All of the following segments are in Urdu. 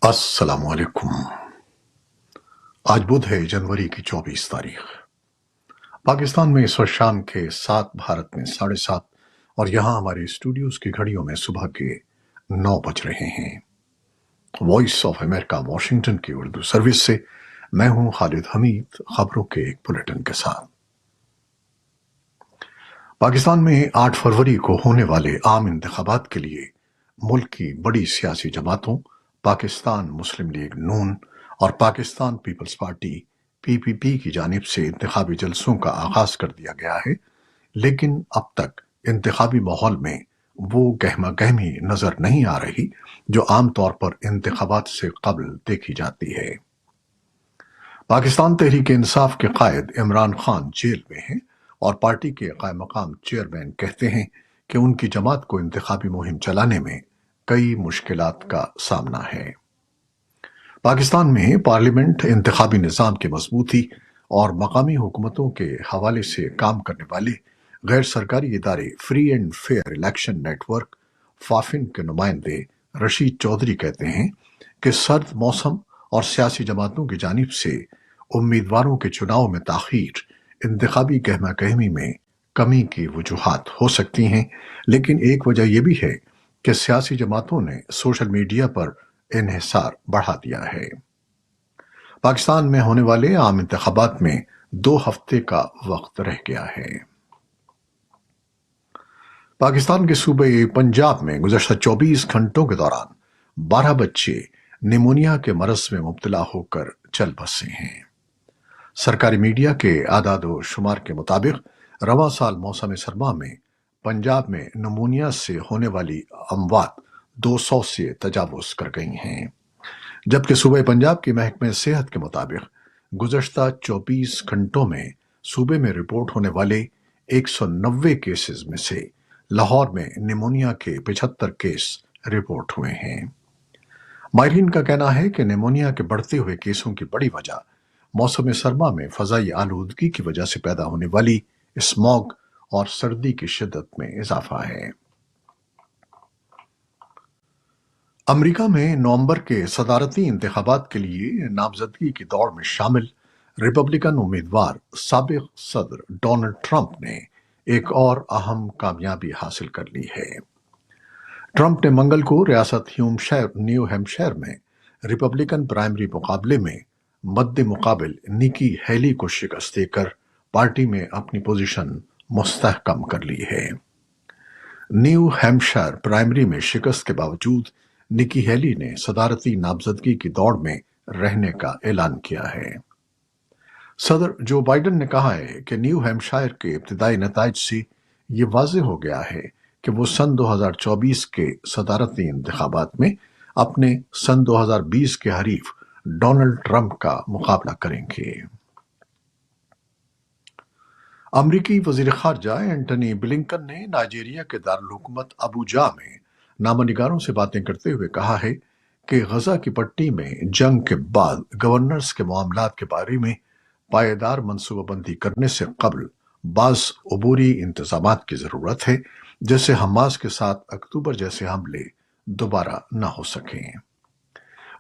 السلام علیکم۔ آج بدھ ہے، جنوری کی 24 تاریخ۔ پاکستان میں اس وقت شام کے 7، بھارت میں 7:30، اور یہاں ہمارے اسٹوڈیوز کی گھڑیوں میں صبح کے 9 بج رہے ہیں۔ وائس آف امریکہ واشنگٹن کی اردو سروس سے میں ہوں خالد حمید، خبروں کے ایک بلیٹن کے ساتھ۔ پاکستان میں 8 فروری کو ہونے والے عام انتخابات کے لیے ملک کی بڑی سیاسی جماعتوں پاکستان مسلم لیگ نون اور پاکستان پیپلز پارٹی PPP کی جانب سے انتخابی جلسوں کا آغاز کر دیا گیا ہے، لیکن اب تک انتخابی ماحول میں وہ گہما گہمی نظر نہیں آ رہی جو عام طور پر انتخابات سے قبل دیکھی جاتی ہے۔ پاکستان تحریک انصاف کے قائد عمران خان جیل میں ہیں اور پارٹی کے قائم مقام چیئرمین کہتے ہیں کہ ان کی جماعت کو انتخابی مہم چلانے میں کئی مشکلات کا سامنا ہے۔ پاکستان میں پارلیمنٹ انتخابی نظام کی مضبوطی اور مقامی حکومتوں کے حوالے سے کام کرنے والے غیر سرکاری ادارے free and fair election network FAFEN کے نمائندے رشید چودھری کہتے ہیں کہ سرد موسم اور سیاسی جماعتوں کی جانب سے امیدواروں کے چناؤ میں تاخیر انتخابی گہما گہمی میں کمی کی وجوہات ہو سکتی ہیں، لیکن ایک وجہ یہ بھی ہے کہ سیاسی جماعتوں نے سوشل میڈیا پر انحصار بڑھا دیا ہے۔ پاکستان میں ہونے والے عام انتخابات میں 2 ہفتے کا وقت رہ گیا ہے۔ پاکستان کے صوبے پنجاب میں گزشتہ 24 گھنٹوں کے دوران 12 بچے نیمونیا کے مرض میں مبتلا ہو کر چل بسے ہیں۔ سرکاری میڈیا کے اعداد و شمار کے مطابق رواں سال موسم سرما میں پنجاب میں نیمونیا سے ہونے والی اموات 200 سے تجاوز کر گئی ہیں، جبکہ صوبہ پنجاب کے محکمہ صحت کے مطابق گزشتہ 24 گھنٹوں میں صوبے میں رپورٹ ہونے والے 190 کیسز میں سے لاہور میں نیمونیا کے 75 کیس رپورٹ ہوئے ہیں۔ ماہرین کا کہنا ہے کہ نیمونیا کے بڑھتے ہوئے کیسوں کی بڑی وجہ موسم سرما میں فضائی آلودگی کی وجہ سے پیدا ہونے والی اسموگ اور سردی کی شدت میں اضافہ ہے۔ امریکہ میں نومبر کے صدارتی انتخابات کے لیے نامزدگی کی دوڑ میں شامل ریپبلکن امیدوار سابق صدر ڈونلڈ ٹرمپ نے ایک اور اہم کامیابی حاصل کر لی ہے۔ ٹرمپ نے منگل کو ریاست نیو ہیمپشائر میں ریپبلکن پرائمری مقابلے میں مد مقابل نکی ہیلی کو شکست دے کر پارٹی میں اپنی پوزیشن مستحکم کر لی ہے۔ نیو ہیمپشائر پرائمری میں شکست کے باوجود نکی ہیلی نے صدارتی نامزدگی کی دوڑ میں رہنے کا اعلان کیا ہے۔ صدر جو بائیڈن نے کہا ہے کہ نیو ہیمپشائر کے ابتدائی نتائج سے یہ واضح ہو گیا ہے کہ وہ سن 2024 کے صدارتی انتخابات میں اپنے سن 2020 کے حریف ڈونلڈ ٹرمپ کا مقابلہ کریں گے۔ امریکی وزیر خارجہ اینٹنی بلنکن نے نائجیریا کے دارالحکومت ابوجا میں نامہ نگاروں سے باتیں کرتے ہوئے کہا ہے کہ غزہ کی پٹی میں جنگ کے بعد گورنرز کے معاملات کے بارے میں پائیدار منصوبہ بندی کرنے سے قبل بعض عبوری انتظامات کی ضرورت ہے، جس سے حماس کے ساتھ اکتوبر جیسے حملے دوبارہ نہ ہو سکیں۔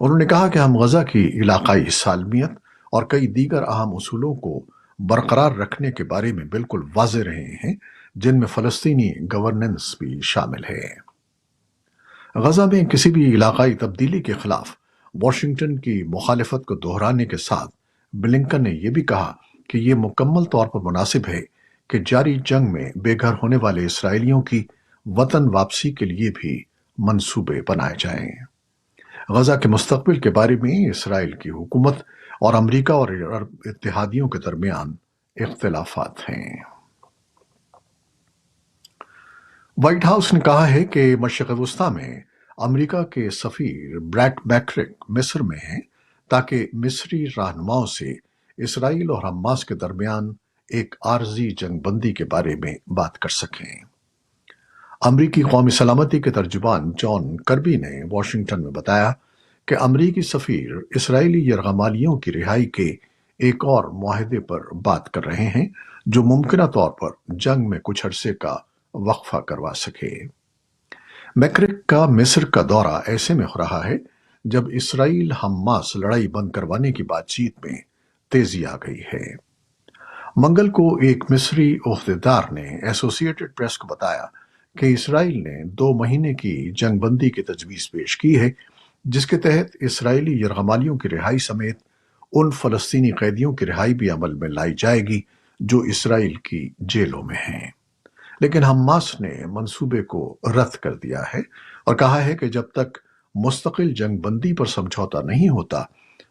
انہوں نے کہا کہ ہم غزہ کی علاقائی سالمیت اور کئی دیگر اہم اصولوں کو برقرار رکھنے کے بارے میں بالکل واضح رہے ہیں، جن میں فلسطینی گورننس بھی شامل ہے۔ غزہ میں کسی بھی علاقائی تبدیلی کے خلاف واشنگٹن کی مخالفت کو دہرانے کے ساتھ بلنکن نے یہ بھی کہا کہ یہ مکمل طور پر مناسب ہے کہ جاری جنگ میں بے گھر ہونے والے اسرائیلیوں کی وطن واپسی کے لیے بھی منصوبے بنائے جائیں۔ غزہ کے مستقبل کے بارے میں اسرائیل کی حکومت اور امریکہ اور عرب اتحادیوں کے درمیان اختلافات ہیں۔ وائٹ ہاؤس نے کہا ہے کہ مشرق وسطیٰ میں امریکہ کے سفیر بریٹ میکرک مصر میں ہیں تاکہ مصری رہنماؤں سے اسرائیل اور حماس کے درمیان ایک عارضی جنگ بندی کے بارے میں بات کر سکیں۔ امریکی قومی سلامتی کے ترجمان جان کربی نے واشنگٹن میں بتایا کہ امریکی سفیر اسرائیلی یرغمالیوں کی رہائی کے ایک اور معاہدے پر بات کر رہے ہیں جو ممکنہ طور پر جنگ میں کچھ عرصے کا وقفہ کروا سکے۔ میکرک کا مصر کا دورہ ایسے میں ہو رہا ہے جب اسرائیل حماس لڑائی بند کروانے کی بات چیت میں تیزی آ گئی ہے۔ منگل کو ایک مصری عہدیدار نے ایسوسی ایٹڈ پریس کو بتایا کہ اسرائیل نے 2 مہینے کی جنگ بندی کی تجویز پیش کی ہے، جس کے تحت اسرائیلی یرغمالیوں کی رہائی سمیت ان فلسطینی قیدیوں کی رہائی بھی عمل میں لائی جائے گی جو اسرائیل کی جیلوں میں ہیں۔ لیکن حماس نے منصوبے کو رد کر دیا ہے اور کہا ہے کہ جب تک مستقل جنگ بندی پر سمجھوتا نہیں ہوتا،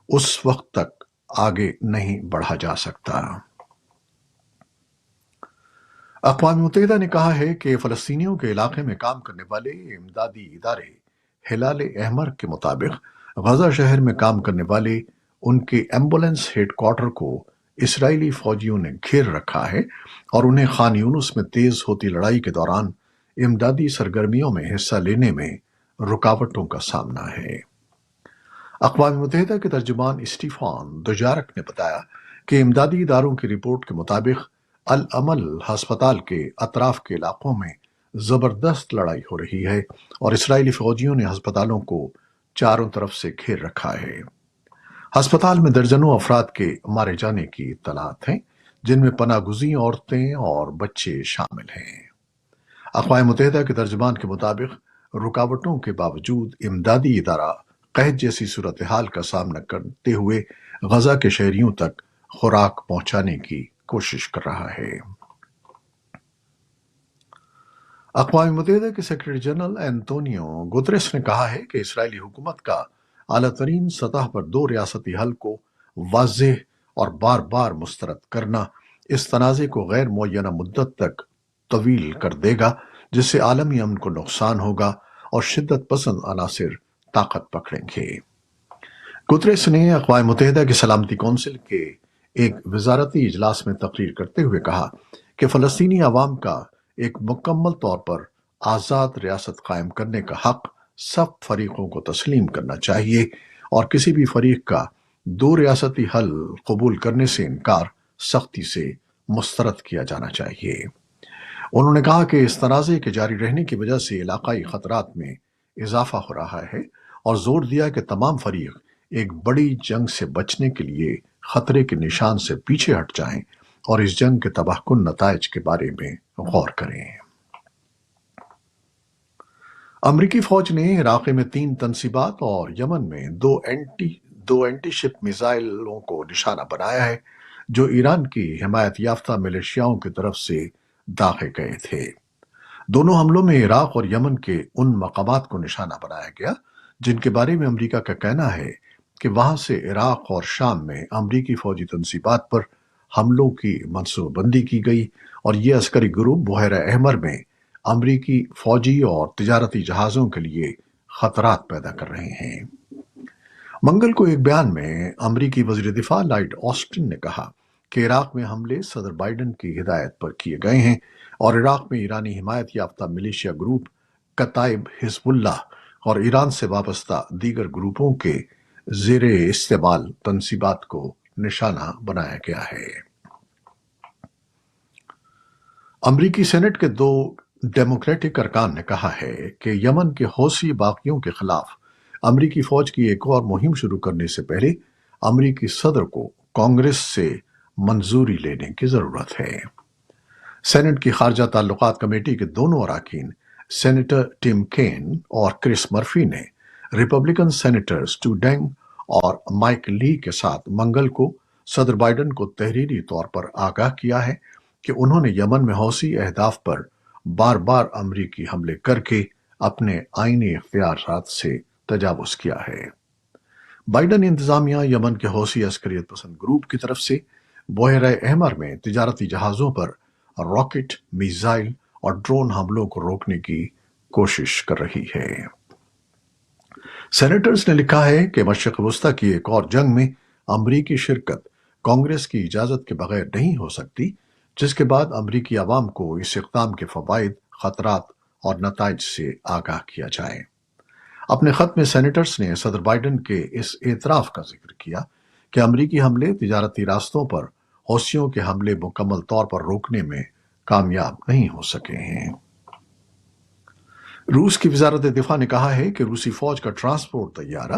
اس وقت تک آگے نہیں بڑھا جا سکتا۔ اقوام متحدہ نے کہا ہے کہ فلسطینیوں کے علاقے میں کام کرنے والے امدادی ادارے ہلال احمر کے مطابق غزہ شہر میں کام کرنے والے ان کے ایمبولینس ہیڈ کوارٹر کو اسرائیلی فوجیوں نے گھیر رکھا ہے اور انہیں خان یونس میں تیز ہوتی لڑائی کے دوران امدادی سرگرمیوں میں حصہ لینے میں رکاوٹوں کا سامنا ہے۔ اقوام متحدہ کے ترجمان اسٹیفان دوجارک نے بتایا کہ امدادی اداروں کی رپورٹ کے مطابق العمل ہسپتال کے اطراف کے علاقوں میں زبردست لڑائی ہو رہی ہے اور اسرائیلی فوجیوں نے ہسپتالوں کو چاروں طرف سے گھیر رکھا ہے۔ ہسپتال میں درجنوں افراد کے مارے جانے کی اطلاعات ہیں، جن میں پناہ گزین عورتیں اور بچے شامل ہیں۔ اقوام متحدہ کے ترجمان کے مطابق رکاوٹوں کے باوجود امدادی ادارہ قحط جیسی صورتحال کا سامنا کرتے ہوئے غزہ کے شہریوں تک خوراک پہنچانے کی کوشش کر رہا ہے۔ اقوام متحدہ کے سیکرٹری جنرل اینٹونیو گوتریس نے کہا ہے کہ اسرائیلی حکومت کا اعلیٰ ترین سطح پر 2 ریاستی حل کو واضح اور بار بار مسترد کرنا اس تنازع کو غیر معینہ مدت تک طویل کر دے گا، جس سے عالمی امن کو نقصان ہوگا اور شدت پسند عناصر طاقت پکڑیں گے۔ گوتریس نے اقوام متحدہ کی سلامتی کونسل کے ایک وزارتی اجلاس میں تقریر کرتے ہوئے کہا کہ فلسطینی عوام کا ایک مکمل طور پر آزاد ریاست قائم کرنے کا حق سب فریقوں کو تسلیم کرنا چاہیے اور کسی بھی فریق کا 2 ریاستی حل قبول کرنے سے انکار سختی سے مسترد کیا جانا چاہیے۔ انہوں نے کہا کہ اس تنازع کے جاری رہنے کی وجہ سے علاقائی خطرات میں اضافہ ہو رہا ہے اور زور دیا کہ تمام فریق ایک بڑی جنگ سے بچنے کے لیے خطرے کے نشان سے پیچھے ہٹ جائیں اور اس جنگ کے تباہ کن نتائج کے بارے میں غور کریں۔ امریکی فوج نے عراق میں 3 تنصیبات اور یمن میں دو اینٹی شپ میزائلوں کو نشانہ بنایا ہے جو ایران کی حمایت یافتہ ملیشیاؤں کی طرف سے داغے گئے تھے۔ دونوں حملوں میں عراق اور یمن کے ان مقامات کو نشانہ بنایا گیا جن کے بارے میں امریکہ کا کہنا ہے کہ وہاں سے عراق اور شام میں امریکی فوجی تنصیبات پر حملوں کی منصوبہ بندی کی گئی اور یہ عسکری گروپ بحیرہ احمر میں امریکی فوجی اور تجارتی جہازوں کے لیے خطرات پیدا کر رہے ہیں۔ منگل کو ایک بیان میں امریکی وزیر دفاع لائیڈ آسٹن نے کہا کہ عراق میں حملے صدر بائیڈن کی ہدایت پر کیے گئے ہیں اور عراق میں ایرانی حمایت یافتہ ملیشیا گروپ کتائب حزب اللہ اور ایران سے وابستہ دیگر گروپوں کے زیر استعمال تنصیبات کو نشانہ بنایا گیا ہے۔ امریکی سینٹ کے 2 ڈیموکریٹک ارکان نے کہا ہے کہ یمن کے حوثی باغیوں کے خلاف امریکی فوج کی ایک اور مہم شروع کرنے سے پہلے امریکی صدر کو کانگریس سے منظوری لینے کی ضرورت ہے۔ سینٹ کی خارجہ تعلقات کمیٹی کے دونوں اراکین سینیٹر ٹم کین اور کرس مرفی نے ریپبلکن سینیٹر اسٹو ڈینگ اور مائک لی کے ساتھ منگل کو صدر بائیڈن کو تحریری طور پر آگاہ کیا ہے کہ انہوں نے یمن میں حوثی اہداف پر بار بار امریکی حملے کر کے اپنے آئینی اختیارات سے تجاوز کیا ہے۔ بائیڈن انتظامیہ یمن کے حوثی عسکریت پسند گروپ کی طرف سے بحیرہ احمر میں تجارتی جہازوں پر راکٹ، میزائل اور ڈرون حملوں کو روکنے کی کوشش کر رہی ہے۔ سینیٹرز نے لکھا ہے کہ مشرق وسطی کی ایک اور جنگ میں امریکی شرکت کانگریس کی اجازت کے بغیر نہیں ہو سکتی، جس کے بعد امریکی عوام کو اس اقدام کے فوائد، خطرات اور نتائج سے آگاہ کیا جائے۔ اپنے خط میں سینیٹرز نے صدر بائیڈن کے اس اعتراف کا ذکر کیا کہ امریکی حملے تجارتی راستوں پر حوثیوں کے حملے مکمل طور پر روکنے میں کامیاب نہیں ہو سکے ہیں۔ روس کی وزارت دفاع نے کہا ہے کہ روسی فوج کا ٹرانسپورٹ طیارہ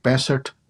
65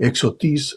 130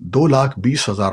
2,20,000